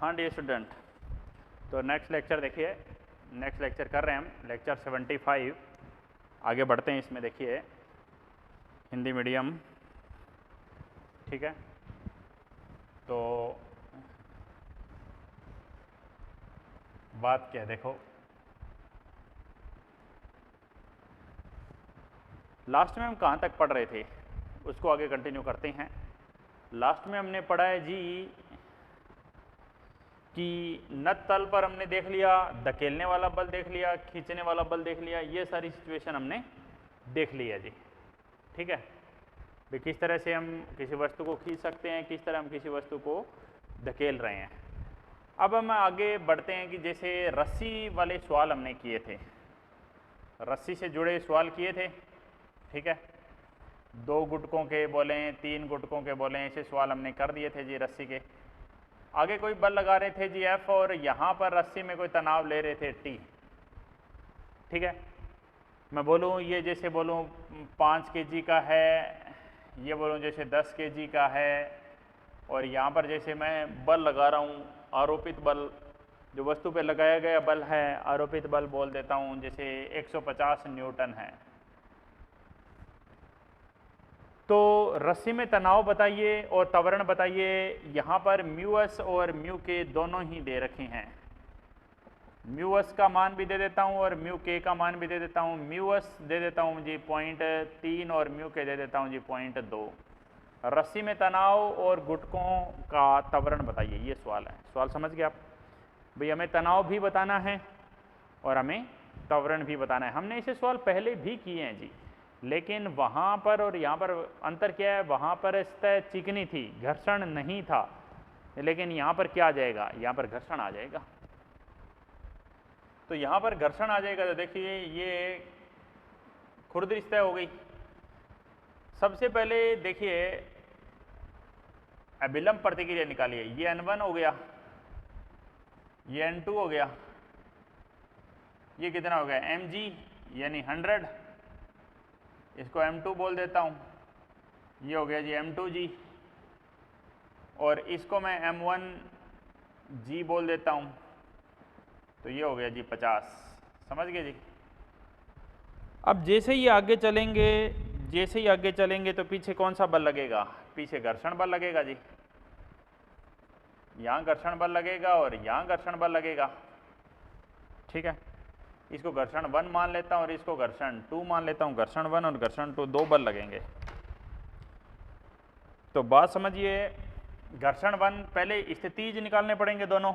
हाँ dear student, तो next lecture देखिए, नेक्स्ट लेक्चर कर रहे हैं हम, लेक्चर 75। आगे बढ़ते हैं इसमें। देखिए हिंदी मीडियम, ठीक है। तो बात क्या है, देखो लास्ट में हम कहाँ तक पढ़ रहे थे उसको आगे कंटिन्यू करते हैं। लास्ट में हमने पढ़ा है जी कि नट तल पर हमने देख लिया, धकेलने वाला बल देख लिया, खींचने वाला बल देख लिया, ये सारी सिचुएशन हमने देख ली है जी, ठीक है। भाई किस तरह से हम किसी वस्तु को खींच सकते हैं, किस तरह हम किसी वस्तु को धकेल रहे हैं। अब हम आगे बढ़ते हैं कि जैसे रस्सी वाले सवाल हमने किए थे, रस्सी से जुड़े सवाल किए थे, ठीक है। 2 गुटकों के बोलें, 3 गुटकों के बोलें, ऐसे सवाल हमने कर दिए थे जी रस्सी के। आगे कोई बल लगा रहे थे जी F, और यहाँ पर रस्सी में कोई तनाव ले रहे थे T, ठीक है। मैं बोलूँ ये जैसे बोलूँ 5 kg का है, ये बोलूँ जैसे 10 kg का है, और यहाँ पर जैसे मैं बल लगा रहा हूँ, आरोपित बल जो वस्तु पे लगाया गया बल है, आरोपित बल बोल देता हूँ जैसे 150 न्यूटन है। तो रस्सी में तनाव बताइए और त्वरण बताइए। यहाँ पर म्यूएस और म्यू के दोनों ही दे रखे हैं। म्यूएस का मान भी दे देता हूँ और म्यू के का मान भी दे देता हूँ। म्यूएस दे देता हूँ जी 0.3 और म्यू के दे देता हूँ जी 0.2। रस्सी में तनाव और गुटकों का त्वरण बताइए, ये सवाल है। सवाल समझ गए आप? भाई हमें तनाव भी बताना है और हमें त्वरण भी बताना है। हमने इसे सवाल पहले भी किए हैं जी, लेकिन वहाँ पर और यहाँ पर अंतर क्या है? वहाँ पर सतह चिकनी थी, घर्षण नहीं था, लेकिन यहाँ पर क्या आ जाएगा? यहाँ पर घर्षण आ जाएगा। तो यहाँ पर घर्षण आ जाएगा तो देखिए ये खुरदरी सतह हो गई। सबसे पहले देखिए अभिलंब प्रतिक्रिया निकालिए। ये N1 हो गया, ये N2 हो गया, ये कितना हो गया mg यानी 100, इसको m2 बोल देता हूँ। ये हो गया जी m2g, और इसको मैं m1g बोल देता हूँ, तो ये हो गया जी 50। समझ गए जी? अब जैसे ही आगे चलेंगे, जैसे ही आगे चलेंगे तो पीछे कौन सा बल लगेगा? पीछे घर्षण बल लगेगा जी। यहाँ घर्षण बल लगेगा और यहाँ घर्षण बल लगेगा, ठीक है। इसको घर्षण 1 मान लेता हूँ और इसको घर्षण 2 मान लेता हूँ। घर्षण 1 और घर्षण 2 दो बल लगेंगे। तो बात समझिए, घर्षण 1 पहले स्थितिज निकालने पड़ेंगे दोनों,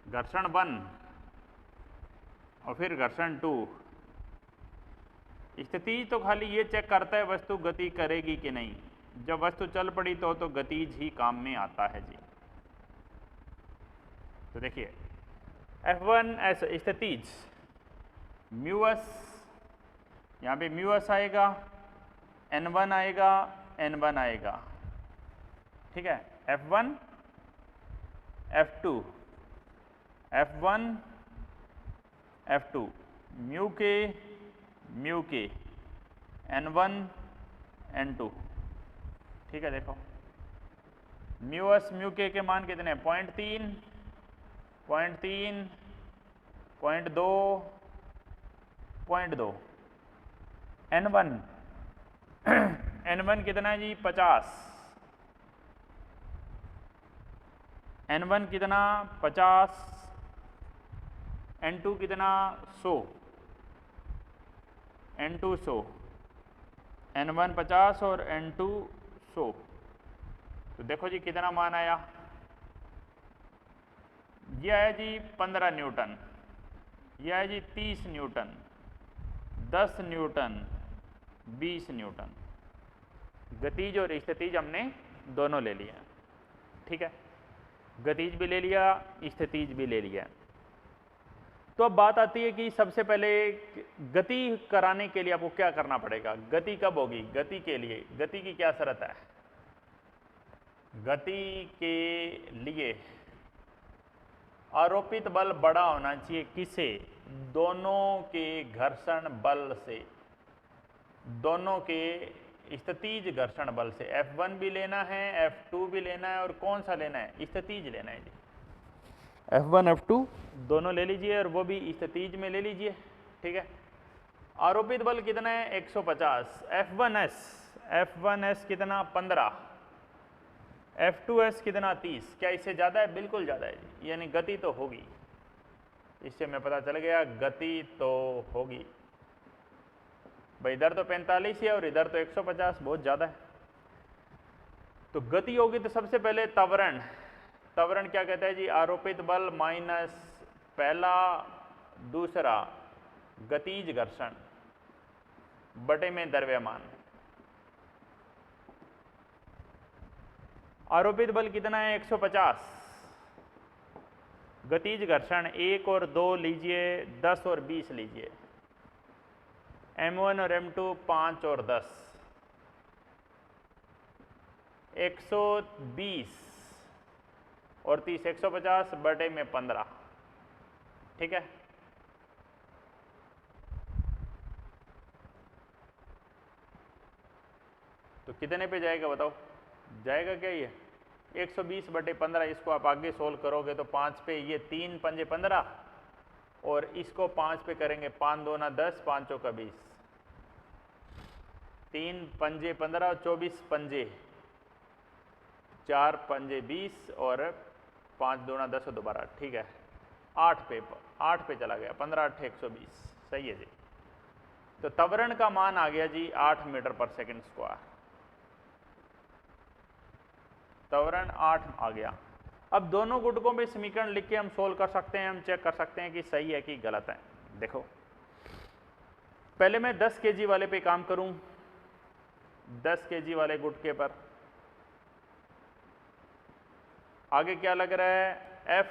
घर्षण 1 और फिर घर्षण 2। स्थितिज तो खाली ये चेक करता है वस्तु गति करेगी कि नहीं। जब वस्तु चल पड़ी तो गतिज ही काम में आता है जी। तो देखिए F1 ऐसे स्थितिज, म्यूएस, यहाँ पे म्यूएस आएगा, N1 आएगा, N1 आएगा, ठीक है। F1 F2 F1 F2, mu के N1 N2, ठीक है। देखो म्यूएस म्यू के मान कितने हैं? 0.3, 0.3, 0.2, 0.2। N1 N1 कितना है जी? 50। N1 कितना? 50। N2 कितना? 100। N2 100, N1 50 और N2 100। तो देखो जी कितना मान आया? ये आया जी 15 न्यूटन, ये आया जी 30 न्यूटन, 10 न्यूटन, 20 न्यूटन। गतिज और स्थितिज हमने दोनों ले लिया, ठीक है। गतिज भी ले लिया, स्थितिज भी ले लिया। तो अब बात आती है कि सबसे पहले गति कराने के लिए आपको क्या करना पड़ेगा? गति कब होगी? गति के लिए गति की क्या शर्त है? गति के लिए आरोपित बल बड़ा होना चाहिए किसे? दोनों के घर्षण बल से, दोनों के स्थितिज घर्षण बल से। F1 भी लेना है, F2 भी लेना है, और कौन सा लेना है? स्थितिज लेना है जी। F1 F2 दोनों ले लीजिए और वो भी स्थितिज में ले लीजिए, ठीक है। आरोपित बल कितना है 150, F1S कितना 15, F2S कितना 30। क्या इससे ज़्यादा है? बिल्कुल ज़्यादा है जी, यानी गति तो होगी, इससे हमें पता चल गया गति तो होगी भाई। इधर तो 45 है और इधर तो 150, बहुत ज़्यादा है। तो गति होगी तो सबसे पहले त्वरण, त्वरण क्या कहता है जी? आरोपित बल माइनस पहला दूसरा गतिज घर्षण बटे में द्रव्यमान। आरोपित बल कितना है 150, गतिज घर्षण 1 और 2 लीजिए, 10 और 20 लीजिए, M1 और M2 5 और 10, 120 और 30, 150 बटे में 15, ठीक है। तो कितने पे जाएगा बताओ? जाएगा क्या ये 120 बटे 15? इसको आप आगे सोल्व करोगे तो 5 पे, ये 3 पंजे 15 और इसको 5 पे करेंगे, 5 दूना 10, 5 चौका 20, 3 पंजे 15 और 24 पंजे, 4 पंजे 20 और 5 दूना 10 और दोबारा, ठीक है। 8 पे चला गया, 15 8 120, सही है जी। तो त्वरण का मान आ गया जी 8 मीटर पर सेकंड स्क्वायर, त्वरण 8 आ गया। अब दोनों गुटकों में समीकरण लिख के हम सोल्व कर सकते हैं, हम चेक कर सकते हैं कि सही है कि गलत है। देखो पहले मैं 10 kg वाले पे काम करूं, 10 kg वाले गुटके पर आगे क्या लग रहा है F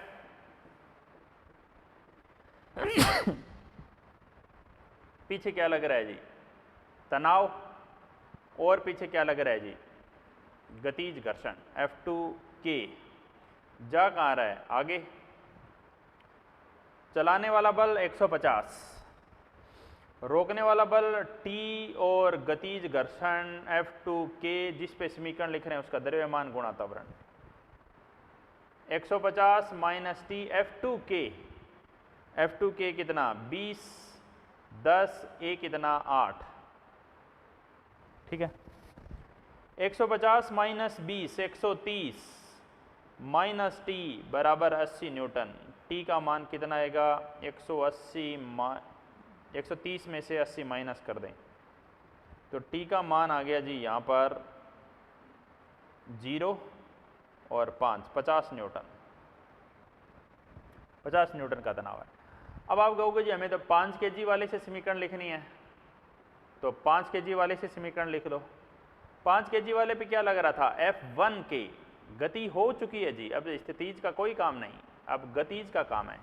पीछे क्या लग रहा है जी? तनाव। और पीछे क्या लग रहा है जी? गतिज घर्षण F2K। जा कहाँ रहा है? आगे। चलाने वाला बल 150, रोकने वाला बल T और गतिज घर्षण F2K, जिस पे समीकरण लिख रहे हैं उसका द्रव्यमान गुणा त्वरण। 150 माइनस T F2K, F2K कितना 20, 10, A कितना 8, ठीक है। 150 माइनस 20 130 माइनस T बराबर 80 न्यूटन। T का मान कितना आएगा? 130 में से 80 माइनस कर दें तो T का मान आ गया जी यहाँ पर 0 और 5, 50 न्यूटन, 50 न्यूटन का तनाव है। अब आप कहोगे जी हमें तो 5 kg वाले से समीकरण लिखनी है, तो 5 kg वाले से समीकरण लिख लो। 5 kg वाले पे क्या लग रहा था? F1K, गति हो चुकी है जी, अब स्थितिज का कोई काम नहीं, अब गतिज का काम है।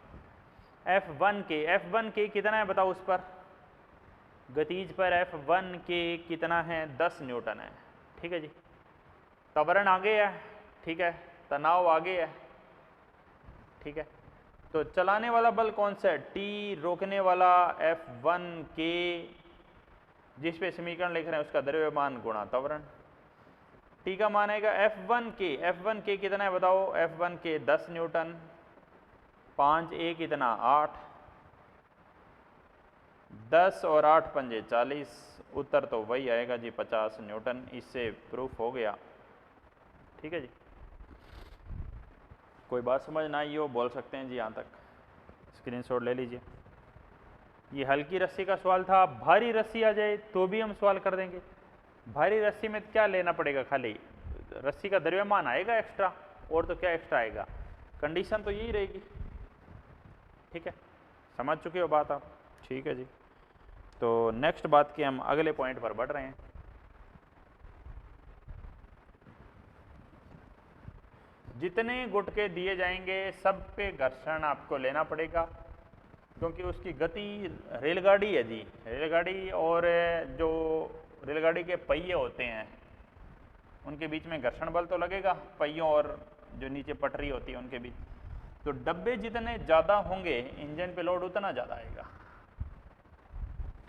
F1K कितना है बताओ? उस पर गतिज पर F1K कितना है? 10 न्यूटन है, ठीक है जी। त्वरण आगे है, ठीक है, तनाव आगे है, ठीक है। तो चलाने वाला बल कौन सा है? T, रोकने वाला F1K, जिस पे समीकरण लिख रहे हैं उसका द्रव्यमान गुणा त्वरण। T का मान आएगा F1K कितना है बताओ? F1K 10 न्यूटन, 5 A कितना 8, 10 और 8 पंजे 40, उत्तर तो वही आएगा जी 50 न्यूटन। इससे प्रूफ हो गया, ठीक है जी। कोई बात समझ ना आई हो बोल सकते हैं जी, यहाँ तक स्क्रीनशॉट ले लीजिए। ये हल्की रस्सी का सवाल था, भारी रस्सी आ जाए तो भी हम सवाल कर देंगे। भारी रस्सी में क्या लेना पड़ेगा? खाली रस्सी का द्रव्यमान आएगा एक्स्ट्रा, और तो क्या एक्स्ट्रा आएगा? कंडीशन तो यही रहेगी, ठीक है। समझ चुके हो बात आप? ठीक है जी। तो नेक्स्ट बात के हम अगले पॉइंट पर बढ़ रहे हैं। जितने गुटके दिए जाएंगे सब पे घर्षण आपको लेना पड़ेगा, क्योंकि उसकी गति, रेलगाड़ी है जी, रेलगाड़ी और जो रेलगाड़ी के पहिए होते हैं उनके बीच में घर्षण बल तो लगेगा, पहियों और जो नीचे पटरी होती है उनके बीच। तो डब्बे जितने ज़्यादा होंगे इंजन पे लोड उतना ज़्यादा आएगा,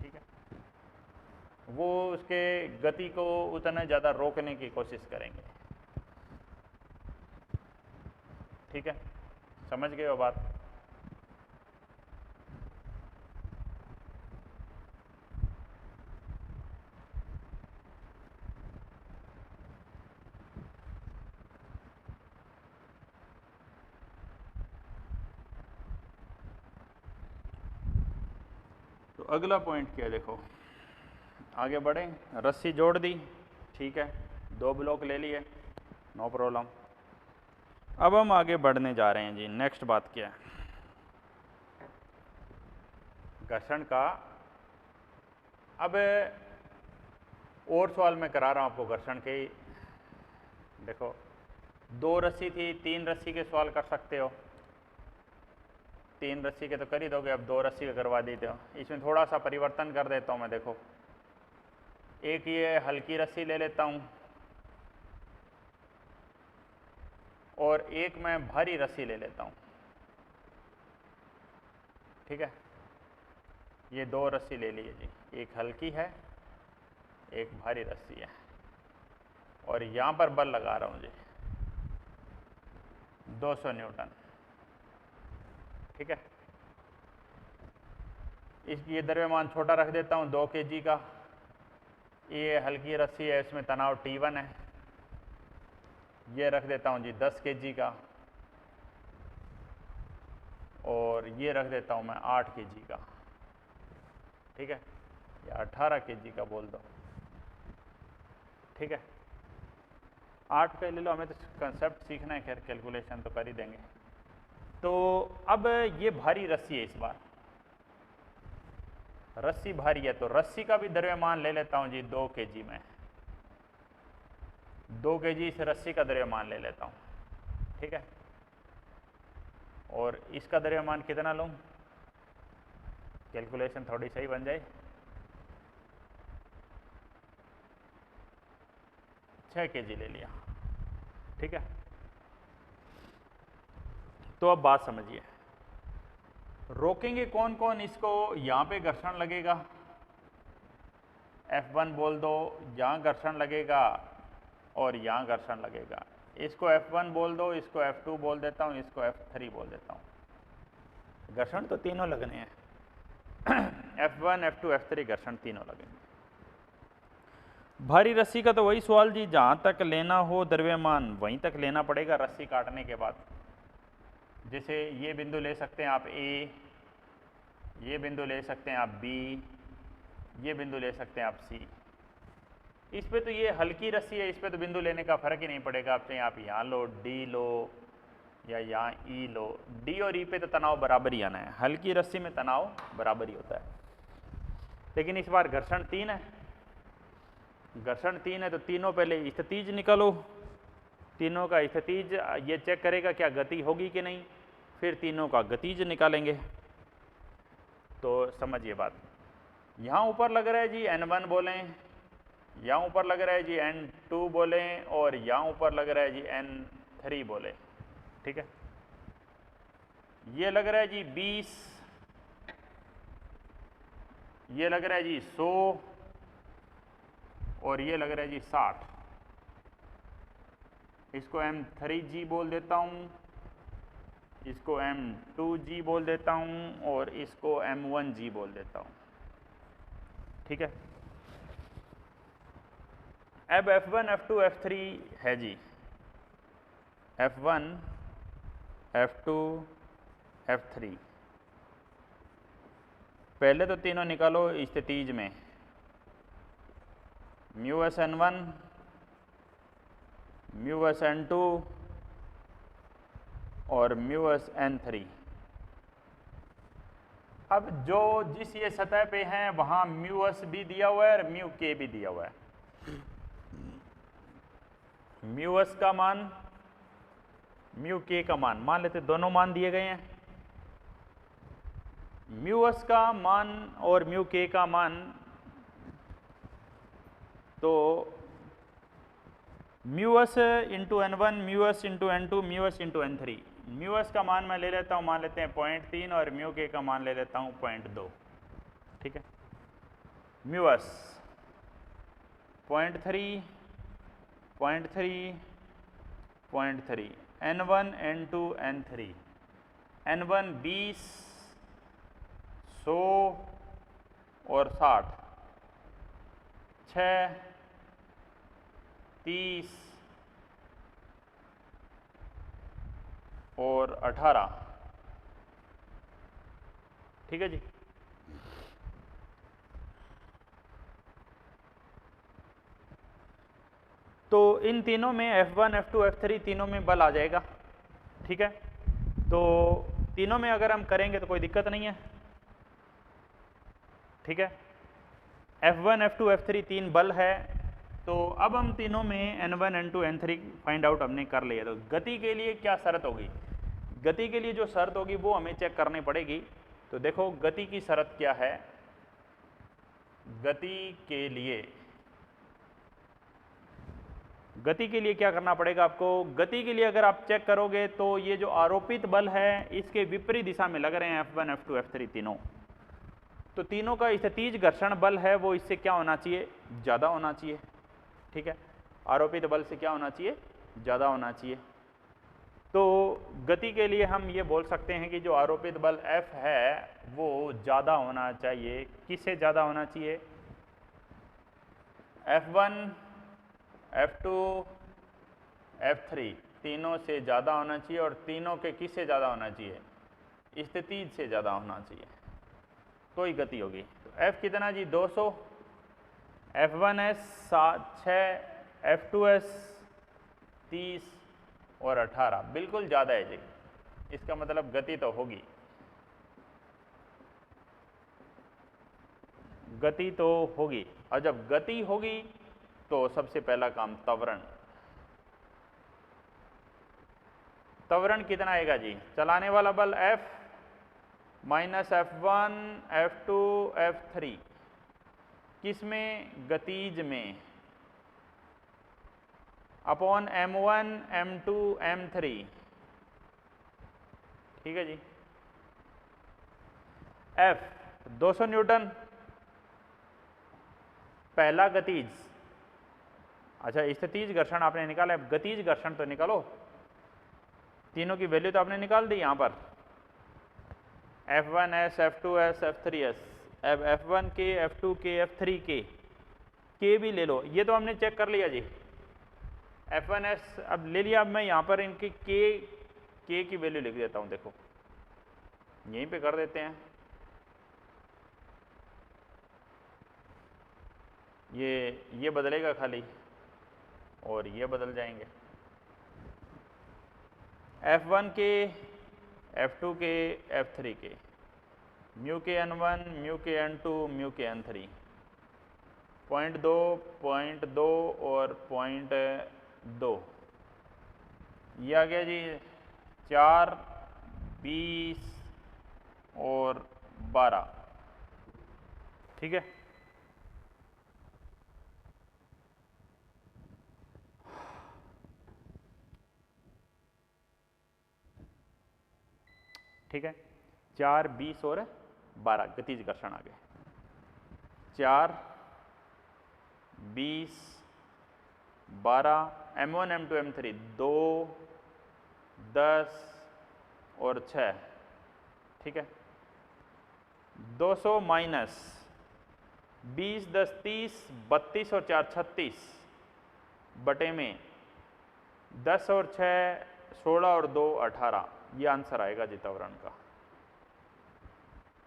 ठीक है। वो उसके गति को उतना ज़्यादा रोकने की कोशिश करेंगे, ठीक है। समझ गए हो बात? तो अगला पॉइंट क्या है, देखो आगे बढ़े। रस्सी जोड़ दी, ठीक है, 2 ब्लॉक ले लिए, नो प्रॉब्लम। अब हम आगे बढ़ने जा रहे हैं जी। नेक्स्ट बात क्या है, घर्षण का। अब और सवाल मैं करा रहा हूँ आपको घर्षण के। देखो 2 रस्सी थी, 3 रस्सी के सवाल कर सकते हो। 3 रस्सी के तो कर ही दोगे, अब 2 रस्सी के करवा देते हो। इसमें थोड़ा सा परिवर्तन कर देता हूँ मैं। देखो एक ये हल्की रस्सी ले लेता हूँ और एक मैं भारी रस्सी ले लेता हूँ, ठीक है। ये 2 रस्सी ले लिए जी, एक हल्की है, एक भारी रस्सी है, और यहाँ पर बल लगा रहा हूँ जी 200 न्यूटन, ठीक है। ये द्रव्यमान छोटा रख देता हूँ 2 kg का। ये हल्की रस्सी है, इसमें तनाव T1 है। ये रख देता हूँ जी 10 kg का, और ये रख देता हूँ मैं 8 kg का, ठीक है, या 18 kg का बोल दो, ठीक है। 8 का ले लो, हमें तो कंसेप्ट सीखना है, खैर कैलकुलेशन तो कर ही देंगे। तो अब ये भारी रस्सी है, इस बार रस्सी भारी है, तो रस्सी का भी द्रव्यमान ले लेता हूँ जी 2 kg में। 2 kg इस रस्सी का द्रव्यमान ले लेता हूँ, ठीक है। और इसका द्रव्यमान कितना लूँ, कैलकुलेशन थोड़ी सही बन जाए। 6 kg ले लिया, ठीक है। तो अब बात समझिए, रोकेंगे कौन कौन इसको। यहाँ पे घर्षण लगेगा, F1 बोल दो, यहाँ घर्षण लगेगा और यहाँ घर्षण लगेगा। इसको F1 बोल दो, इसको F2 बोल देता हूँ, इसको F3 बोल देता हूँ। घर्षण तो तीनों लगने हैं F1, F2, F3 घर्षण तीनों लगेंगे। भारी रस्सी का तो वही सवाल जी, जहाँ तक लेना हो द्रव्यमान वहीं तक लेना पड़ेगा रस्सी काटने के बाद। जैसे ये बिंदु ले सकते हैं आप A, ये बिंदु ले सकते हैं आप B, ये बिंदु ले सकते हैं आप C। इस पे तो ये हल्की रस्सी है, इस पे तो बिंदु लेने का फर्क ही नहीं पड़ेगा। आप चाहे आप यहाँ लो, D लो या यहाँ E लो, D और E पे तो तनाव बराबर ही आना है। हल्की रस्सी में तनाव बराबर ही होता है, लेकिन इस बार घर्षण 3 है। घर्षण 3 है तो तीनों पहले स्थितिज निकालो, तीनों का स्थितिज ये चेक करेगा क्या गति होगी कि नहीं, फिर तीनों का गतिज निकालेंगे। तो समझिए बात, यहाँ ऊपर लग रहा है जी N1 बोलें, यहाँ ऊपर लग रहा है जी N2 बोलें, और यहाँ ऊपर लग रहा है जी N3 बोले, ठीक है। ये लग रहा है जी 20, ये लग रहा है जी 100, और ये लग रहा है जी 60। इसको M3G बोल देता हूँ, इसको M2G बोल देता हूँ, और इसको M1G बोल देता हूँ, ठीक है। अब F1, F2, F3 है जी, F1, F2, F3। पहले तो तीनों निकालो स्थितिज में, μSN1, μSN2 और μSN3। अब जो जिस ये सतह पे हैं वहाँ μS भी दिया हुआ है और μK भी दिया हुआ है। μS का मान, μK का मान लेते, दोनों मान दिए गए हैं। μS का मान और μK का मान, तो μS into N1, μS into N2, μS into N3। μS का मान मैं ले लेता हूँ, मान लेते हैं 0.3, और μK का मान ले लेता हूँ 0.2, ठीक है। μS 0.3, 0.3, 0.3, N1, N2, N3। N1 20, 100 और 60, 6, 30 और 18। ठीक है जी। तो इन तीनों में F1, F2, F3 तीनों में बल आ जाएगा। ठीक है, तो तीनों में अगर हम करेंगे तो कोई दिक्कत नहीं है। ठीक है, F1, F2, F3 तीन बल है। तो अब हम तीनों में N1, N2, N3 find out हमने कर लिया। तो गति के लिए क्या शर्त होगी? गति के लिए जो शर्त होगी वो हमें चेक करनी पड़ेगी। तो देखो गति की शर्त क्या है। गति के लिए क्या करना पड़ेगा आपको? गति के लिए अगर आप चेक करोगे तो ये जो आरोपित बल है इसके विपरीत दिशा में लग रहे हैं F1, F2, F3 तीनों। तो तीनों का स्थितिज घर्षण बल है वो इससे क्या होना चाहिए? ज़्यादा होना चाहिए। ठीक है, आरोपित बल से क्या होना चाहिए? ज़्यादा होना चाहिए। तो गति के लिए हम ये बोल सकते हैं कि जो आरोपित बल F है वो ज़्यादा होना चाहिए। किससे ज़्यादा होना चाहिए? F1, F2, F3 तीनों से ज़्यादा होना चाहिए। और तीनों के किससे ज़्यादा होना चाहिए? स्थितिज से ज़्यादा होना चाहिए, तो ही गति होगी। तो F कितना जी? 200, F1s 6, F2s 30 और 18, बिल्कुल ज़्यादा है जी। इसका मतलब गति तो होगी, गति तो होगी। और जब गति होगी तो सबसे पहला काम त्वरण। त्वरण कितना आएगा जी? चलाने वाला बल F minus F1, F2, F3 किसमें? गतिज में, अपॉन M1, M2, M3। ठीक है जी। F 200 न्यूटन पहला गतिज। अच्छा, स्थितिज घर्षण आपने निकाला, गतिज घर्षण तो निकालो। तीनों की वैल्यू तो आपने निकाल दी यहाँ पर, F1s, F2s, F3s। अब F1 के, F2 के, F3 के भी ले लो। ये तो हमने चेक कर लिया जी। F1s अब ले लिया। अब मैं यहाँ पर इनके के की वैल्यू लिख देता हूँ। देखो यहीं पे कर देते हैं। ये बदलेगा खाली और ये बदल जाएंगे। F1 के, F2 के, F3 के, म्यू के N1, म्यू के N2, म्यू के N3, 0.2, 0.2 और 0.2। ये आ गया जी 4, 20 और 12। ठीक है, ठीक है। 4, 20 और 12 गतिज घर्षण आ गए। 4, 20, 12, M1, M2, M3 2, 10 और 6। ठीक है, 200 माइनस 20, 10, 30, 32 और 4 36 बटे में 10 और 6 16 और 2 18। ये आंसर आएगा जी त्वरण का।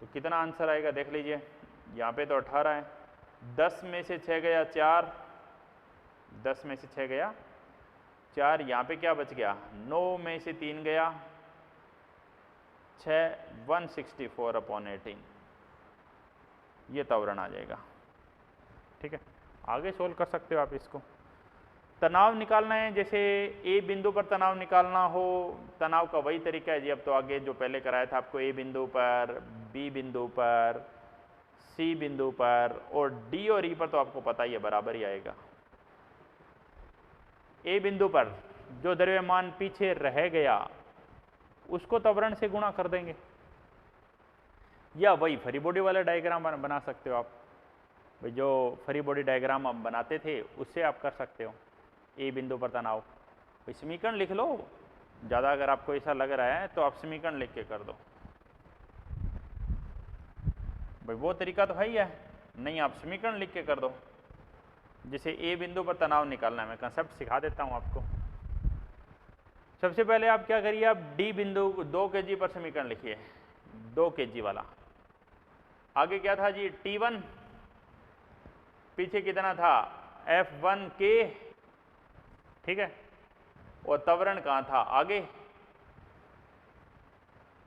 तो कितना आंसर आएगा देख लीजिए। यहाँ पे तो 18 है, 10 में से 6 गया 4, 10 में से 6 गया 4, यहाँ पे क्या बच गया? 9 में से 3 गया 6, 164/18। ये त्वरण आ जाएगा। ठीक है, आगे सोल्व कर सकते हो आप इसको। तनाव निकालना है, जैसे ए बिंदु पर तनाव निकालना हो, तनाव का वही तरीका है जी। अब तो आगे जो पहले कराया था आपको, ए बिंदु पर, बी बिंदु पर, सी बिंदु पर और डी और ई पर तो आपको पता ही है बराबर ही आएगा। ए बिंदु पर जो द्रव्यमान पीछे रह गया उसको त्वरण से गुणा कर देंगे, या वही फ्री बॉडी वाला डायग्राम बना सकते हो आप। भाई जो फ्री बॉडी डायग्राम हम बनाते थे उससे आप कर सकते हो। ए बिंदु पर तनाव, समीकरण लिख लो, ज़्यादा अगर आपको ऐसा लग रहा है तो आप समीकरण लिख के कर दो भाई, वो तरीका तो है ही है। नहीं, आप समीकरण लिख के कर दो। जिसे ए बिंदु पर तनाव निकालना है, मैं कंसेप्ट सिखा देता हूँ आपको। सबसे पहले आप क्या करिए, आप डी बिंदु 2 kg पर समीकरण लिखिए, 2 kg वाला। आगे क्या था जी, T1, पीछे कितना था F1K, ठीक है, और त्वरण कहाँ था आगे,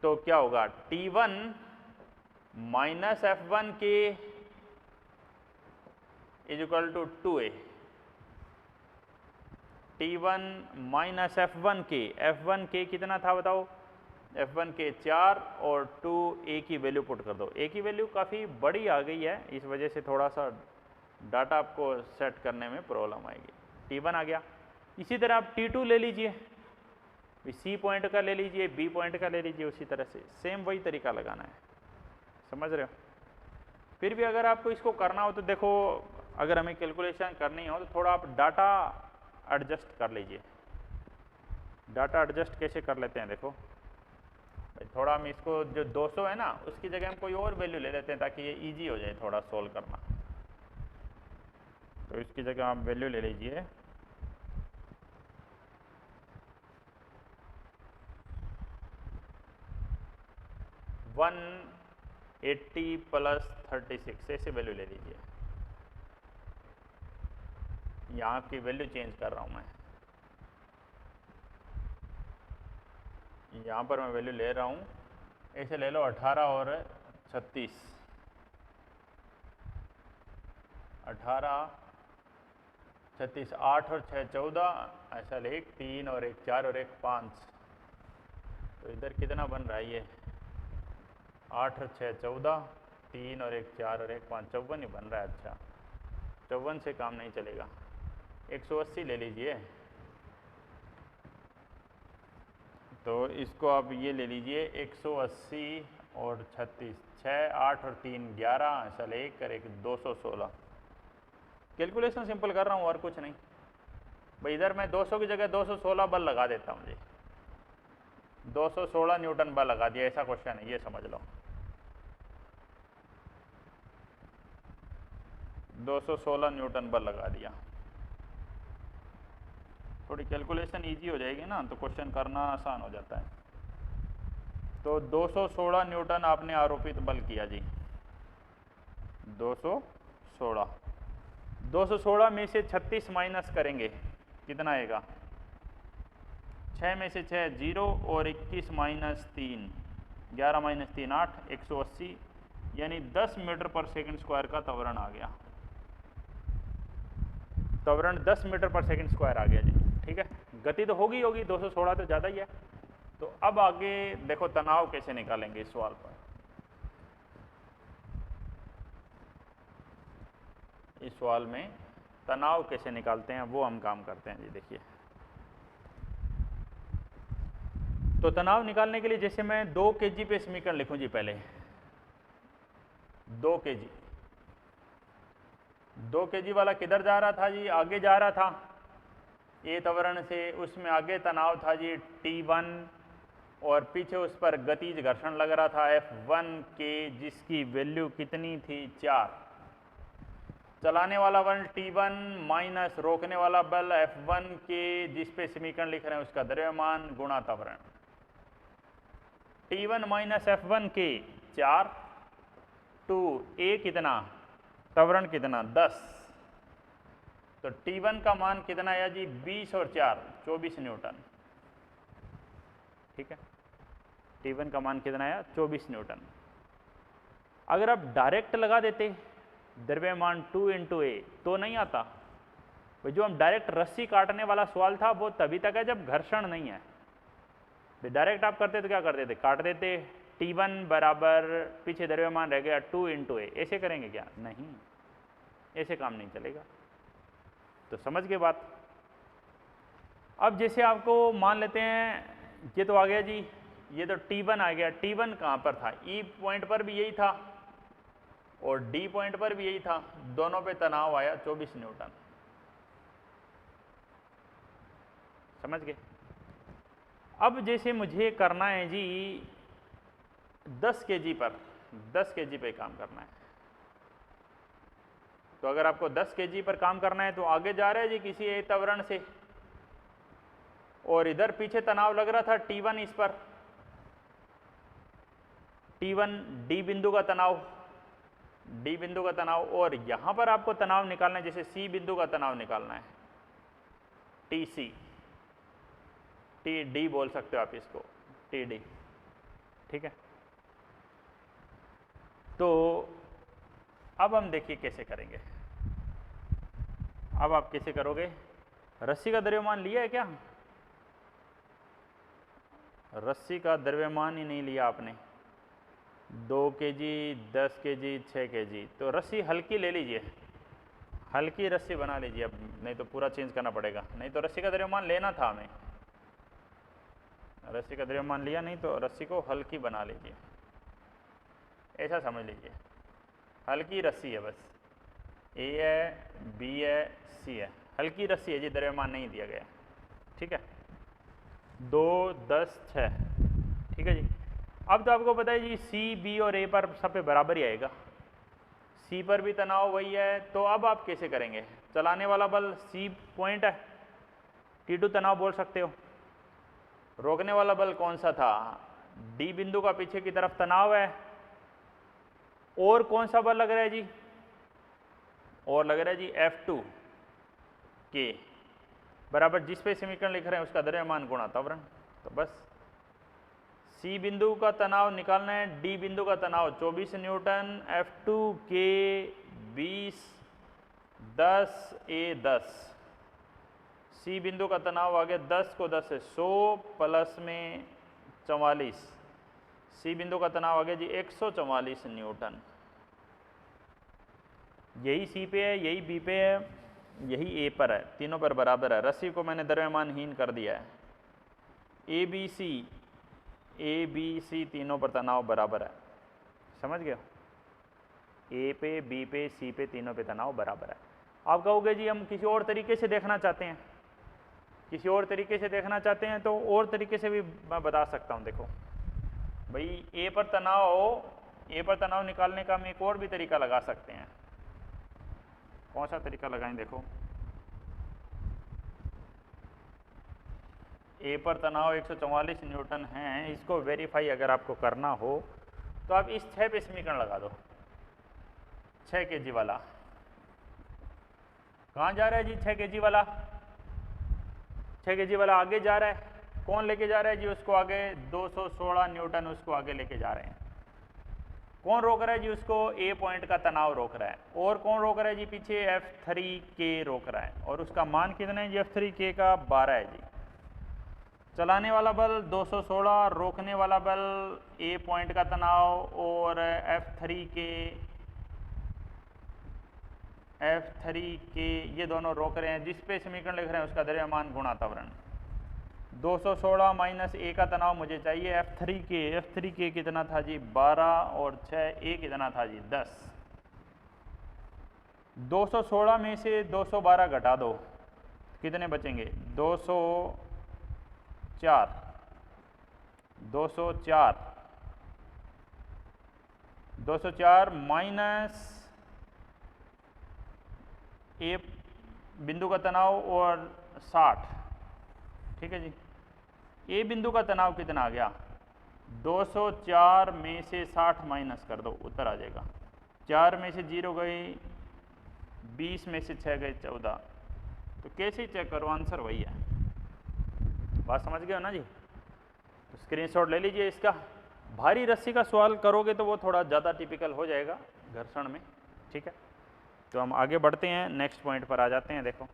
तो क्या होगा T1 minus F1K is equal to 2A। T1 minus F1K, F1K कितना था बताओ, F1K 4 और 2A की वैल्यू पुट कर दो। A की वैल्यू काफ़ी बड़ी आ गई है, इस वजह से थोड़ा सा डाटा आपको सेट करने में प्रॉब्लम आएगी। T1 आ गया। इसी तरह आप T2 ले लीजिए, C पॉइंट का ले लीजिए, B पॉइंट का ले लीजिए, उसी तरह से सेम वही तरीका लगाना है, समझ रहे हो। फिर भी अगर आपको इसको करना हो तो देखो, अगर हमें कैलकुलेशन करनी हो तो थोड़ा आप डाटा एडजस्ट कर लीजिए। डाटा एडजस्ट कैसे कर लेते हैं, देखो थोड़ा हम इसको जो 200 है ना, उसकी जगह हम कोई और वैल्यू ले लेते हैं ताकि ये इजी हो जाए थोड़ा सोल्व करना। तो इसकी जगह आप वैल्यू ले लीजिए 180 प्लस 36, ऐसे वैल्यू ले लीजिए। यहाँ की वैल्यू चेंज कर रहा हूँ मैं, यहाँ पर मैं वैल्यू ले रहा हूँ, ऐसे ले लो 18 और 36, 18 36, 8 और 6 14, ऐसा ले 1 3 और 1 4 और 1 5, तो इधर कितना बन रहा है ये 8 और 6 14, 3 और 1 4 और 1 5, 54 ही बन रहा है। अच्छा 54 से काम नहीं चलेगा, 180 ले लीजिए। तो इसको आप ये ले लीजिए 180 और 36, 6 8 और 3 11, ऐसा ले 1 कर 1 216। कैलकुलेशन सिंपल कर रहा हूँ और कुछ नहीं भाई। इधर मैं 200 की जगह 216 बल लगा देता हूँ जी, 216 न्यूटन बल लगा दिया, ऐसा क्वेश्चन है ये, समझ लो 216 न्यूटन बल लगा दिया। थोड़ी कैलकुलेशन इजी हो जाएगी ना, तो क्वेश्चन करना आसान हो जाता है। तो 216 न्यूटन आपने आरोपित बल किया जी, 216 में से 36 माइनस करेंगे, कितना आएगा 6 में से 6 0 और 21 माइनस 3 11 माइनस 3 8, 180, यानी 10 मीटर पर सेकंड स्क्वायर का त्वरण आ गया। त्वरण 10 मीटर पर सेकंड स्क्वायर आ गया जी, ठीक है। गति तो होगी 216 तो ज़्यादा ही है। तो अब आगे देखो तनाव कैसे निकालेंगे इस सवाल पर। इस सवाल में तनाव कैसे निकालते हैं वो हम काम करते हैं जी। देखिए, तो तनाव निकालने के लिए जैसे मैं 2 kg पे समीकरण लिखूं जी, पहले 2 kg वाला किधर जा रहा था जी, आगे जा रहा था ए त्वरण से, उसमें आगे तनाव था जी T1 और पीछे उस पर गतिज घर्षण लग रहा था F1K, जिसकी वैल्यू कितनी थी 4। चलाने वाला बल T1 माइनस रोकने वाला बल F1K, जिस पे समीकरण लिख रहे हैं उसका द्रव्यमान गुणा त्वरण। T1 माइनस F1K 4, 2A कितना, त्वरण कितना 10, तो T1 का मान कितना आया जी 20 और 4 24 न्यूटन, ठीक है। T1 का मान कितना आया 24 न्यूटन। अगर आप डायरेक्ट लगा देते द्रव्यमान 2 × A तो नहीं आता। जो हम डायरेक्ट रस्सी काटने वाला सवाल था वो तभी तक है जब घर्षण नहीं है। डायरेक्ट आप करते तो क्या करते थे, काट देते, T1 बराबर पीछे द्रव्यमान रह गया 2 × A, ऐसे करेंगे क्या, नहीं, ऐसे काम नहीं चलेगा। तो समझ गए बात। अब जैसे आपको मान लेते हैं ये तो आ गया जी, ये तो T1 आ गया। T1 कहाँ पर था, E पॉइंट पर भी यही था और D पॉइंट पर भी यही था, दोनों पे तनाव आया 24 न्यूटन, समझ गए। अब जैसे मुझे करना है जी 10 kg पर 10 kg पे काम करना है, तो अगर आपको 10 kg पर काम करना है तो आगे जा रहा है जी किसी एक त्वरण से, और इधर पीछे तनाव लग रहा था T1 इस पर, T1 D बिंदु का तनाव, D बिंदु का तनाव, और यहां पर आपको तनाव निकालना है, जैसे C बिंदु का तनाव निकालना है, TC, TD बोल सकते हो आप इसको, TD, ठीक है। तो अब हम देखिए कैसे करेंगे। अब आप कैसे करोगे, रस्सी का द्रव्यमान लिया है क्या? रस्सी का द्रव्यमान ही नहीं लिया आपने, 2 kg, 10 kg, 6 kg, तो रस्सी हल्की ले लीजिए, हल्की रस्सी बना लीजिए अब, नहीं तो पूरा चेंज करना पड़ेगा, नहीं तो रस्सी का द्रव्यमान लेना था हमें, रस्सी का द्रव्यमान लिया नहीं तो रस्सी को हल्की बना लीजिए, ऐसा समझ लीजिए, हल्की रस्सी है बस, ए है, बी है, सी है, हल्की रस्सी है जी, द्रव्यमान नहीं दिया गया, ठीक है। 2, 10, 6, ठीक है जी। अब तो आपको पता है जी सी, बी और ए पर सब पे बराबर ही आएगा, सी पर भी तनाव वही है, तो अब आप कैसे करेंगे, चलाने वाला बल सी पॉइंट है, T2 तनाव बोल सकते हो, रोकने वाला बल कौन सा था, डी बिंदु का पीछे की तरफ तनाव है, और कौन सा बल लग रहा है जी, और लग रहा है जी F2 के बराबर जिस पे समीकरण लिख रहे हैं उसका द्रव्यमान गुणा त्वरण, तो बस सी बिंदु का तनाव निकालना है, डी बिंदु का तनाव 24 न्यूटन, F2 के 20, 10 A 10, सी बिंदु का तनाव आ गया 10 को 10 से 100 प्लस में 44, सी बिंदु का तनाव आ गया जी 144 न्यूटन, यही सी पे है, यही बी पे है, यही ए पर है, तीनों पर बराबर है, रस्सी को मैंने द्रव्यमानहीन कर दिया है, ए बी सी तीनों पर तनाव बराबर है, समझ गए, ए पे, बी पे, सी पे, तीनों पे तनाव बराबर है। आप कहोगे जी हम किसी और तरीके से देखना चाहते हैं, किसी और तरीके से देखना चाहते हैं तो और तरीके से भी मैं बता सकता हूँ, देखो भाई ए पर तनाव निकालने का हम एक और भी तरीका लगा सकते हैं, कौन सा तरीका लगाएं, देखो ए पर तनाव 144 न्यूटन है, इसको वेरीफाई अगर आपको करना हो तो आप इस 6 पे समीकरण लगा दो, 6 kg वाला, कहाँ जा रहा है जी 6 kg वाला, 6 kg वाला आगे जा रहा है, कौन लेके जा रहा है जी उसको आगे, 216 न्यूटन उसको आगे लेके जा रहे हैं, कौन रोक रहा है जी उसको, ए पॉइंट का तनाव रोक रहा है, और कौन रोक रहा है जी पीछे, F3K रोक रहा है, और उसका मान कितना है जी, F3K का 12 है जी, चलाने वाला बल 216, रोकने वाला बल ए पॉइंट का तनाव और F3K ये दोनों रोक रहे हैं, जिस पे समीकरण लिख रहे हैं उसका द्रव्यमान गुणा त्वरण, 216 माइनस ए का तनाव मुझे चाहिए F3K कितना था जी 12 और 6 ए कितना था जी 10, 216 में से 212 घटा दो, कितने बचेंगे 204 माइनस ए बिंदु का तनाव और 60, ठीक है जी, ए बिंदु का तनाव कितना आ गया, 204 में से 60 माइनस कर दो, उत्तर आ जाएगा, 4 में से 0 गई, 20 में से 6 गए 14, तो कैसे चेक करो, आंसर वही है, बात समझ गए हो ना जी। तो स्क्रीनशॉट ले लीजिए इसका, भारी रस्सी का सवाल करोगे तो वो थोड़ा ज़्यादा टिपिकल हो जाएगा घर्षण में, ठीक है। तो हम आगे बढ़ते हैं, नेक्स्ट पॉइंट पर आ जाते हैं, देखो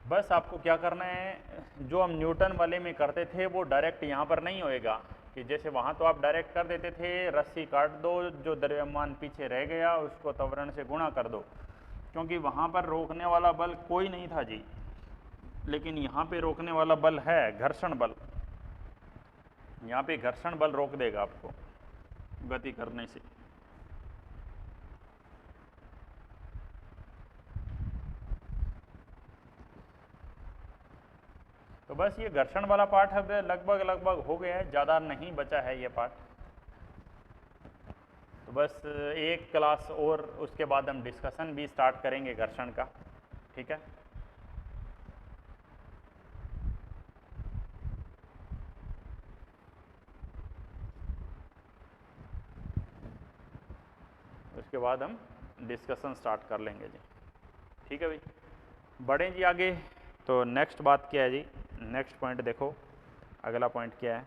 बस आपको क्या करना है, जो हम न्यूटन वाले में करते थे वो डायरेक्ट यहाँ पर नहीं होएगा, कि जैसे वहाँ तो आप डायरेक्ट कर देते थे, रस्सी काट दो, जो द्रव्यमान पीछे रह गया उसको त्वरण से गुणा कर दो, क्योंकि वहाँ पर रोकने वाला बल कोई नहीं था जी, लेकिन यहाँ पे रोकने वाला बल है, घर्षण बल, यहाँ पे घर्षण बल रोक देगा आपको गति करने से, तो बस ये घर्षण वाला पार्ट अब लगभग हो गया है, ज़्यादा नहीं बचा है ये पार्ट। तो बस एक क्लास और उसके बाद हम डिस्कशन भी स्टार्ट करेंगे घर्षण का, ठीक है। उसके बाद हम डिस्कशन स्टार्ट कर लेंगे जी, ठीक है भाई। बढ़ें जी आगे। तो नेक्स्ट बात क्या है जी, नेक्स्ट पॉइंट देखो, अगला पॉइंट क्या है।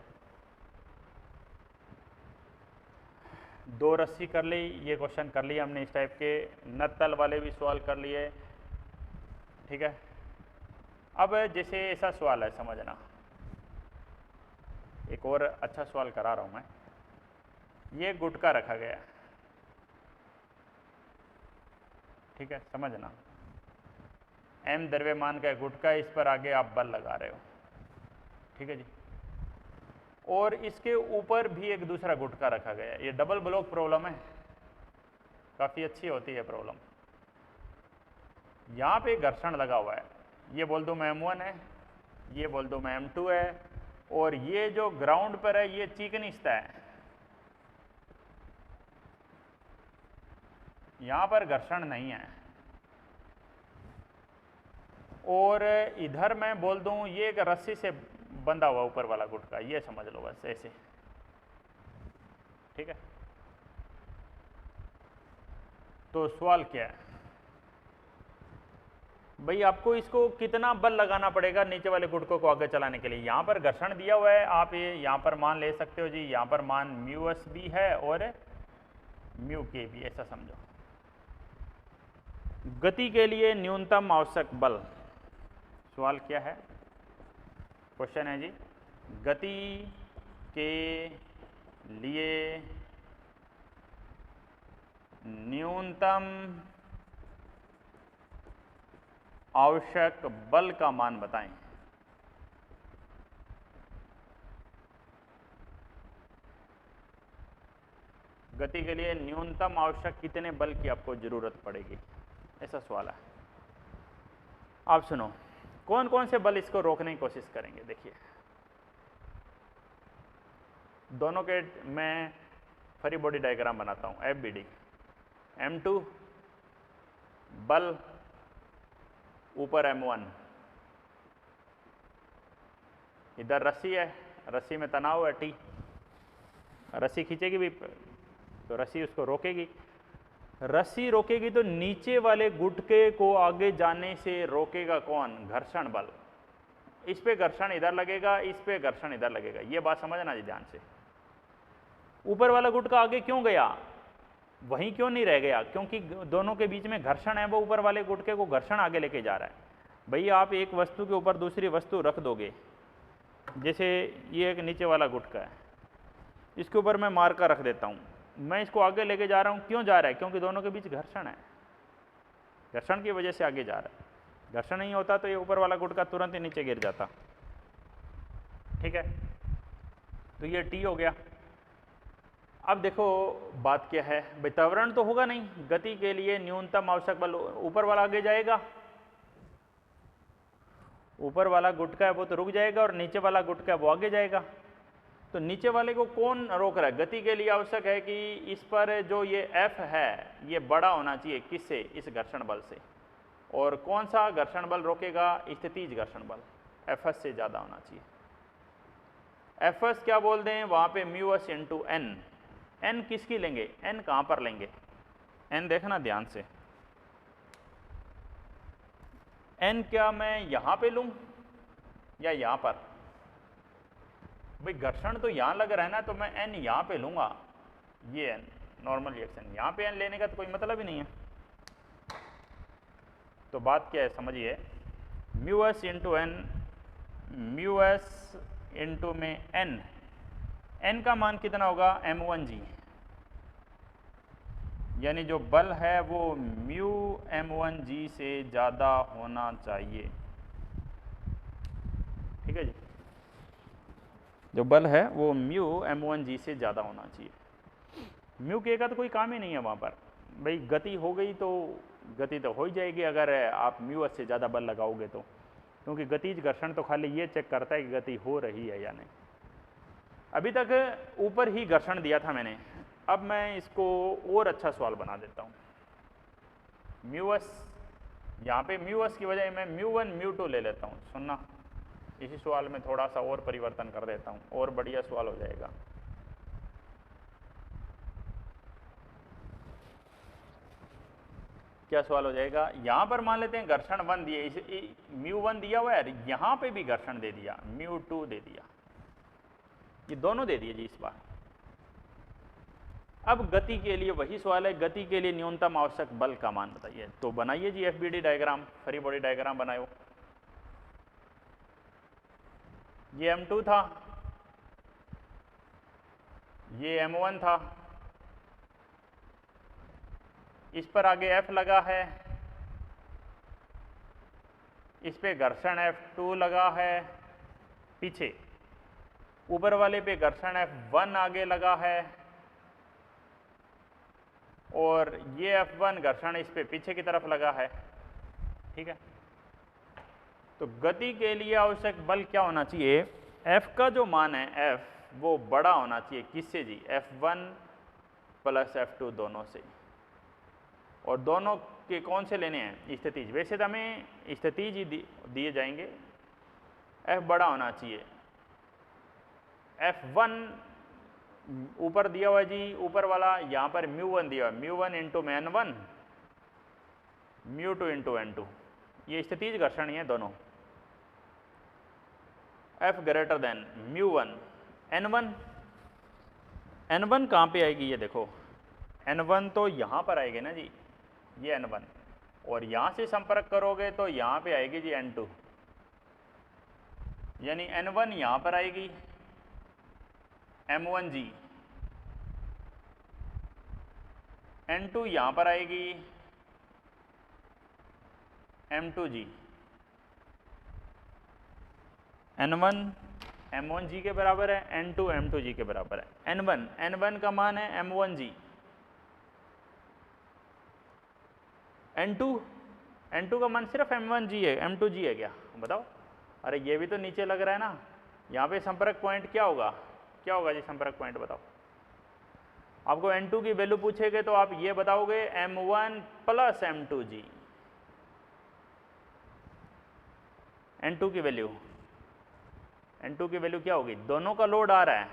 दो रस्सी कर ली, ये क्वेश्चन कर लिया हमने इस टाइप के, नत तल वाले भी सवाल कर लिए, ठीक है। अब जैसे ऐसा सवाल है, समझना, एक और अच्छा सवाल करा रहा हूँ मैं। ये गुटका रखा गया, ठीक है, समझना, m द्रव्यमान का गुटका, इस पर आगे आप बल लगा रहे हो, ठीक है जी। और इसके ऊपर भी एक दूसरा गुटका रखा गया है। ये डबल ब्लॉक प्रॉब्लम है, काफ़ी अच्छी होती है प्रॉब्लम। यहाँ पे घर्षण लगा हुआ है, ये बोल दूँ मैं m1 है, ये बोल दूँ मैं m2 है, और ये जो ग्राउंड पर है ये चिकनी सतह है। यहाँ पर घर्षण नहीं है। और इधर मैं बोल दूँ ये एक रस्सी से बंधा हुआ ऊपर वाला गुटका, ये समझ लो बस ऐसे, ठीक है। तो सवाल क्या है भाई, आपको इसको कितना बल लगाना पड़ेगा नीचे वाले गुटकों को आगे चलाने के लिए। यहाँ पर घर्षण दिया हुआ है, आप ये यहाँ पर मान ले सकते हो जी, यहाँ पर मान म्यूएस भी है और म्यू के भी, ऐसा समझो। गति के लिए न्यूनतम आवश्यक बल, सवाल क्या है, क्वेश्चन है जी, गति के लिए न्यूनतम आवश्यक बल का मान बताएं। गति के लिए न्यूनतम आवश्यक कितने बल की आपको जरूरत पड़ेगी, ऐसा सवाल है। आप सुनो, कौन कौन से बल इसको रोकने की कोशिश करेंगे। देखिए, दोनों के मैं फ्री बॉडी डायग्राम बनाता हूं, FBD, M2 बल ऊपर M1, इधर रस्सी है, रस्सी में तनाव है T, रस्सी खींचेगी भी तो रस्सी उसको रोकेगी, रस्सी रोकेगी तो नीचे वाले गुटके को आगे जाने से रोकेगा कौन, घर्षण बल। इस पे घर्षण इधर लगेगा, इस पे घर्षण इधर लगेगा, ये बात समझना जी ध्यान से। ऊपर वाला गुटका आगे क्यों गया, वहीं क्यों नहीं रह गया, क्योंकि दोनों के बीच में घर्षण है, वो ऊपर वाले गुटके को घर्षण आगे लेके जा रहा है। भाई आप एक वस्तु के ऊपर दूसरी वस्तु रख दोगे, जैसे ये एक नीचे वाला गुटका है, इसके ऊपर मैं मार्कर रख देता हूँ, मैं इसको आगे लेके जा रहा हूँ, क्यों जा रहा है, क्योंकि दोनों के बीच घर्षण है, घर्षण की वजह से आगे जा रहा है। घर्षण नहीं होता तो ये ऊपर वाला गुटका तुरंत ही नीचे गिर जाता, ठीक है। तो ये T हो गया। अब देखो बात क्या है भाई, त्वरण तो होगा नहीं, गति के लिए न्यूनतम आवश्यक बल, ऊपर वाला आगे जाएगा, ऊपर वाला गुटका है वो तो रुक जाएगा, और नीचे वाला गुटका है वो आगे जाएगा। तो नीचे वाले को कौन रोक रहा है, गति के लिए आवश्यक है कि इस पर जो ये F है ये बड़ा होना चाहिए, किससे, इस घर्षण बल से। और कौन सा घर्षण बल रोकेगा, स्थितिज घर्षण बल, Fs से ज़्यादा होना चाहिए। Fs क्या बोल दें वहाँ पे म्यूएस इंटू एन, एन किसकी लेंगे, एन कहाँ पर लेंगे, एन देखना ध्यान से, एन क्या मैं यहाँ पे लूँ या यहाँ पर, भाई घर्षण तो यहाँ लग रहा है ना, तो मैं एन यहाँ पे लूँगा, ये एन नॉर्मल रिएक्शन, यहाँ पे एन लेने का तो कोई मतलब ही नहीं है। तो बात क्या है समझिए, mu s into N, mu s into में एन, एन का मान कितना होगा, m1g, यानी जो बल है वो म्यू m1g से ज़्यादा होना चाहिए, ठीक है जी। जो बल है वो म्यू m1g से ज़्यादा होना चाहिए। म्यू के का तो कोई काम ही नहीं है वहाँ पर, भाई गति हो गई तो गति तो हो ही जाएगी अगर आप म्यू से ज़्यादा बल लगाओगे तो। क्योंकि गतिज घर्षण तो खाली ये चेक करता है कि गति हो रही है या नहीं। अभी तक ऊपर ही घर्षण दिया था मैंने, अब मैं इसको और अच्छा सवाल बना देता हूँ। म्यूएस, यहाँ पे म्यूएस की बजाय मैं म्यू1 म्यू2 ले लेता हूँ। सुनना, इसी सवाल में थोड़ा सा और परिवर्तन कर देता हूँ और बढ़िया सवाल हो जाएगा। क्या सवाल हो जाएगा, यहाँ पर मान लेते हैं घर्षण 1 दिए, इसे म्यू1 दिया हुआ है, यहाँ पे भी घर्षण दे दिया, म्यू2 दे दिया, ये दोनों दे दिए जी इस बार। अब गति के लिए वही सवाल है, गति के लिए न्यूनतम आवश्यक बल का मान बताइए। तो बनाइए जी FBD diagram, free body diagram बनाओ। ये M2 था, ये M1 था, इस पर आगे F लगा है, इस पे घर्षण F2 लगा है पीछे, ऊपर वाले पे घर्षण F1 आगे लगा है, और ये F1 घर्षण इस पे पीछे की तरफ लगा है। ठीक है, तो गति के लिए आवश्यक बल क्या होना चाहिए, F का जो मान है F वो बड़ा होना चाहिए, किससे जी, F1 प्लस F2 दोनों से। और दोनों के कौन से लेने हैं, स्थितिज। वैसे तो हमें स्थितिज ही दिए जाएंगे, F बड़ा होना चाहिए। F1 ऊपर दिया हुआ जी, ऊपर वाला यहाँ पर म्यू1 दिया हुआ, म्यू1 इंटू N1, म्यू2 इंटू N2, ये स्थितिज घर्षण ही है दोनों। F greater than म्यू1 N1, N1 कहाँ पे आएगी, ये देखो N1 तो यहाँ पर आएगी ना जी, ये N1, और यहाँ से संपर्क करोगे तो यहाँ पे आएगी जी N2, यानी N1 यहाँ पर आएगी, M1G, N2 यहाँ पर आएगी, M2G, N1 M1G के बराबर है, N2 M2G के बराबर है। N1 का मान है M1G, N2 का मान सिर्फ M1G है, M2G है क्या, बताओ। अरे ये भी तो नीचे लग रहा है ना, यहाँ पे संपर्क पॉइंट क्या होगा, क्या होगा जी संपर्क पॉइंट, बताओ। आपको N2 की वैल्यू पूछेगे तो आप ये बताओगे M1 प्लस M2G, N2 की वैल्यू, N2 की वैल्यू क्या होगी, दोनों का लोड आ रहा है,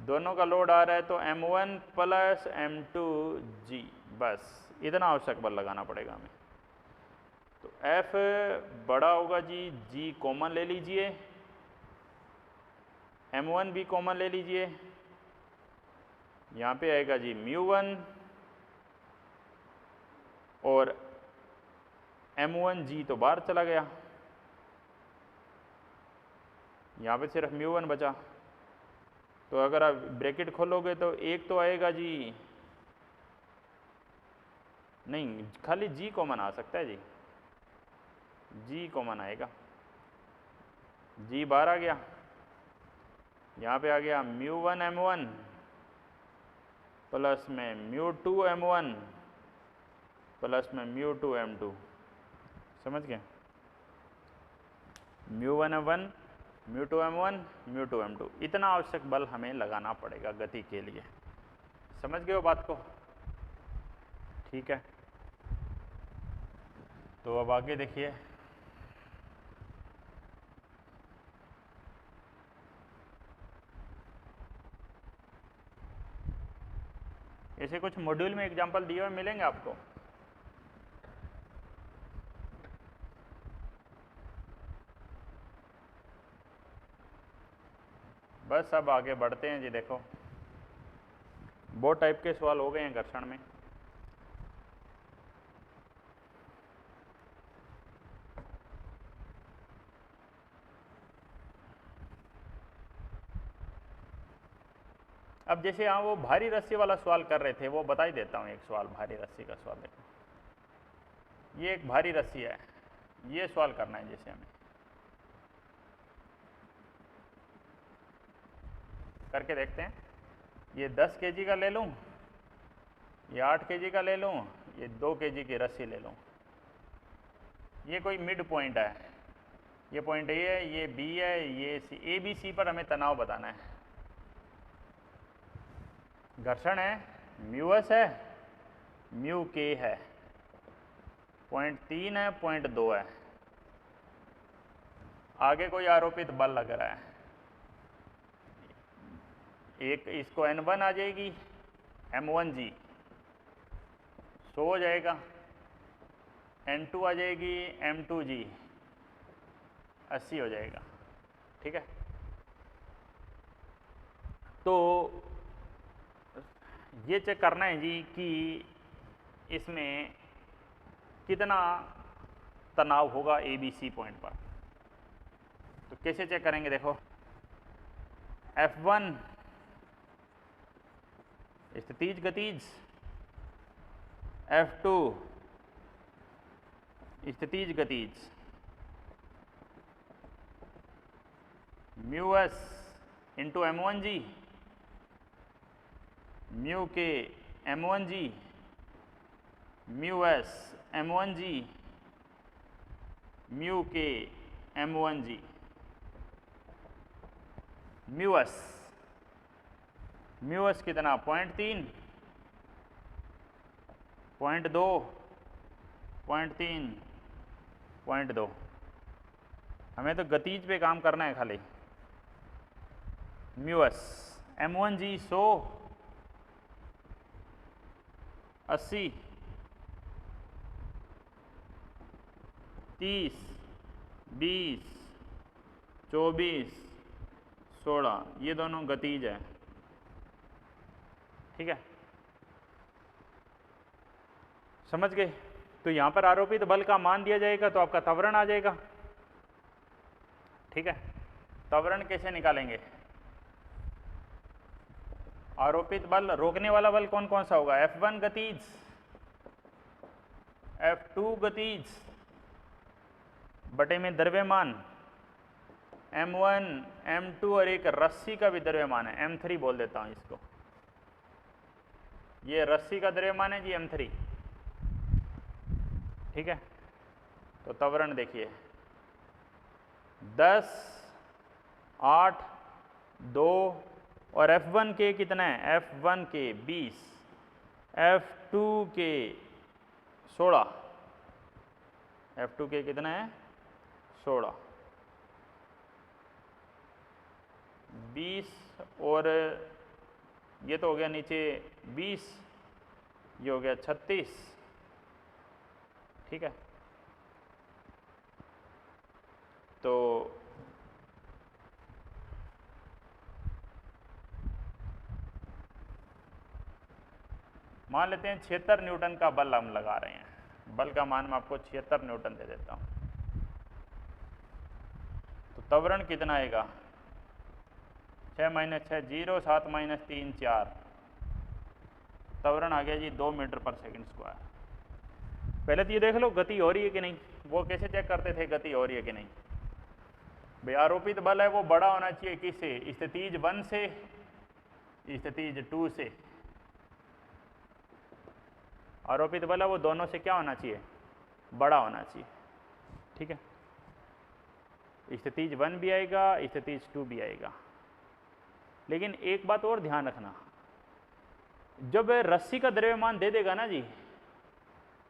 दोनों का लोड आ रहा है, तो M1 प्लस M2G, बस इतना आवश्यक बल लगाना पड़ेगा हमें। तो F बड़ा होगा जी, G कॉमन ले लीजिए, M1 भी कॉमन ले लीजिए, यहाँ पे आएगा जी म्यू1, और M1G तो बाहर चला गया, यहाँ पे सिर्फ म्यू1 बचा। तो अगर आप ब्रैकेट खोलोगे तो एक तो आएगा जी, नहीं खाली G कॉमन आ सकता है जी, G कॉमन आएगा, G बाहर आ गया, यहाँ पे आ गया म्यू1 M1 प्लस में म्यू2 M1 प्लस में म्यू2 M2, समझ गए, म्यू1 M1 म्यू2 M1 म्यू2 M2, इतना आवश्यक बल हमें लगाना पड़ेगा गति के लिए। समझ गए हो बात को, ठीक है। तो अब आगे देखिए, ऐसे कुछ मॉड्यूल में एग्जांपल दिए हुए मिलेंगे आपको। बस अब आगे बढ़ते हैं जी। देखो बहुत टाइप के सवाल हो गए हैं घर्षण में। अब जैसे यहाँ वो भारी रस्सी वाला सवाल कर रहे थे, वो बता ही देता हूँ। एक सवाल भारी रस्सी का सवाल देखो, ये एक भारी रस्सी है, ये सवाल करना है जैसे हमें, करके देखते हैं। ये 10 kg का ले लूँ, ये 8 kg का ले लूँ, ये 2 kg की रस्सी ले लूँ। ये कोई मिड पॉइंट है, ये पॉइंट ए है, ये बी है, ये सी, ए बी सी पर हमें तनाव बताना है। घर्षण है, म्यू एस है, म्यू के है, 0.3 है, 0.2 है, आगे कोई आरोपित बल लग रहा है। एक इसको N1 आ जाएगी, M1G 100 हो जाएगा, N2 आ जाएगी, M2G 80 हो जाएगा। ठीक है, तो ये चेक करना है जी कि इसमें कितना तनाव होगा ABC पॉइंट पर। तो कैसे चेक करेंगे, देखो F1 स्थितिज गतिज, F2 स्थितिज गतिज, mu S into M1G, mu के M1G, mu S M1G, mu के M1G, म्यू एस कितना 0.3, 0.2, 0.3, 0.2। हमें तो गतिज पे काम करना है खाली। म्यू एस M1G 100, 80, 30, 20, 24, 16, ये दोनों गतिज है। ठीक है, समझ गए। तो यहाँ पर आरोपित बल का मान दिया जाएगा तो आपका त्वरण आ जाएगा। ठीक है, त्वरण कैसे निकालेंगे? आरोपित बल, रोकने वाला बल कौन कौन सा होगा? F1 गतिज, F2 गतिज बटे में द्रव्यमान, M1, M2 और एक रस्सी का भी द्रव्यमान है, M3 बोल देता हूं इसको। ये रस्सी का द्रव्यमान है जी M3। ठीक है, तो त्वरण देखिए 10, 8, 2 और F1 के कितना है? F1 के 20, F2 के 16, F2 के कितना है? 16, 20 और ये तो हो गया नीचे 20, ये हो गया 36। ठीक है, तो मान लेते हैं 76 न्यूटन का बल हम लगा रहे हैं। बल का मान मैं आपको 76 न्यूटन दे देता हूं। तो त्वरण कितना आएगा? 6 - 6 0, 7 - 3 4, त्वरण आ गया जी 2 मीटर पर सेकंड स्क्वायर। पहले तो ये देख लो गति हो रही है कि नहीं। वो कैसे चेक करते थे गति हो रही है कि नहीं? भाई आरोपित बल है वो बड़ा होना चाहिए किससे? स्थितिज 1 से, स्थितिज 2 से। आरोपित बल है वो दोनों से क्या होना चाहिए? बड़ा होना चाहिए। ठीक है, स्थितिज 1 भी आएगा, स्थितिज 2 भी आएगा। लेकिन एक बात और ध्यान रखना, जब रस्सी का द्रव्यमान दे देगा ना जी,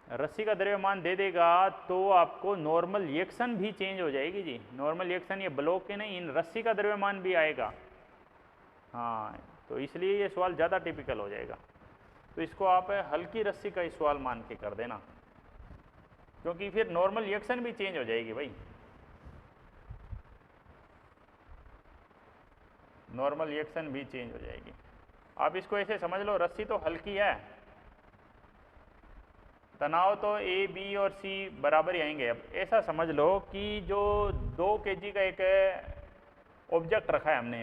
रस्सी का द्रव्यमान दे देगा तो आपको नॉर्मल रिएक्शन भी चेंज हो जाएगी जी। नॉर्मल रिएक्शन ये ब्लॉक के नहीं, इन रस्सी का द्रव्यमान भी आएगा। हाँ, तो इसलिए ये सवाल ज़्यादा टिपिकल हो जाएगा। तो इसको आप हल्की रस्सी का ही सवाल मान के कर देना, क्योंकि फिर नॉर्मल रिएक्शन भी चेंज हो जाएगी भाई। नॉर्मल रिएक्शन भी चेंज हो जाएगी। आप इसको ऐसे समझ लो, रस्सी तो हल्की है, तनाव तो ए बी और सी बराबर ही आएंगे। अब ऐसा समझ लो कि जो 2 kg का एक ऑब्जेक्ट रखा है हमने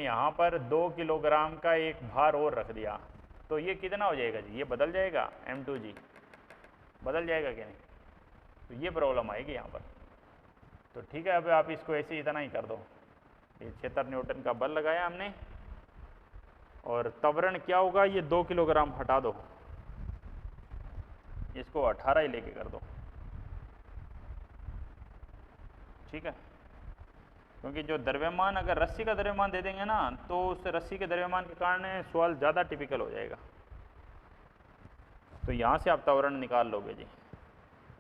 यहाँ पर 2 किलोग्राम का एक भार और रख दिया, तो ये कितना हो जाएगा जी? ये बदल जाएगा, M2G बदल जाएगा क्या नहीं? तो ये प्रॉब्लम आएगी यहाँ पर। तो ठीक है, अब आप इसको ऐसे इतना ही कर दो। ये 76 न्यूटन का बल लगाया हमने, और त्वरण क्या होगा? ये 2 किलोग्राम हटा दो, इसको 18 ही लेके कर दो, ठीक है। क्योंकि जो द्रव्यमान, अगर रस्सी का द्रव्यमान दे देंगे ना तो उस रस्सी के द्रव्यमान के कारण सवाल ज़्यादा टिपिकल हो जाएगा। तो यहाँ से आप त्वरण निकाल लोगे जी।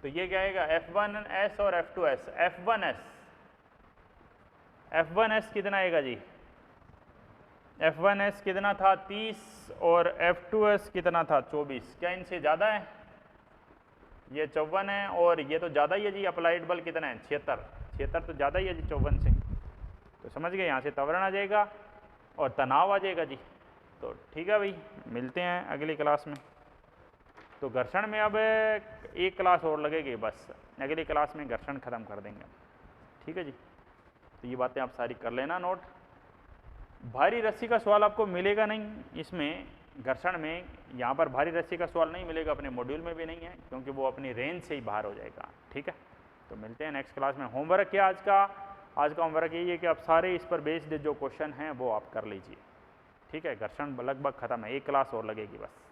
तो ये क्या आएगा, F1S और F2S। F1S कितना आएगा जी, F1S कितना था 30 और F2S कितना था 24। क्या इनसे ज़्यादा है, ये 54 है और ये तो ज़्यादा ही है जी। अप्लाइड बल कितना है 76 तो ज़्यादा ही है जी 54 से। तो समझ गए, यहाँ से त्वरण आ जाएगा और तनाव आ जाएगा जी। तो ठीक है भाई, मिलते हैं अगली क्लास में। तो घर्षण में अब एक क्लास और लगेगी बस, अगली क्लास में घर्षण ख़त्म कर देंगे, ठीक है जी। तो ये बातें आप सारी कर लेना नोट। भारी रस्सी का सवाल आपको मिलेगा नहीं इसमें, घर्षण में यहाँ पर भारी रस्सी का सवाल नहीं मिलेगा, अपने मॉड्यूल में भी नहीं है, क्योंकि वो अपनी रेंज से ही बाहर हो जाएगा, ठीक है। तो मिलते हैं नेक्स्ट क्लास में। होमवर्क क्या आज का होमवर्क यही है कि आप सारे इस पर बेस्ड जो क्वेश्चन हैं वो आप कर लीजिए, ठीक है। घर्षण लगभग ख़त्म है, एक क्लास और लगेगी बस।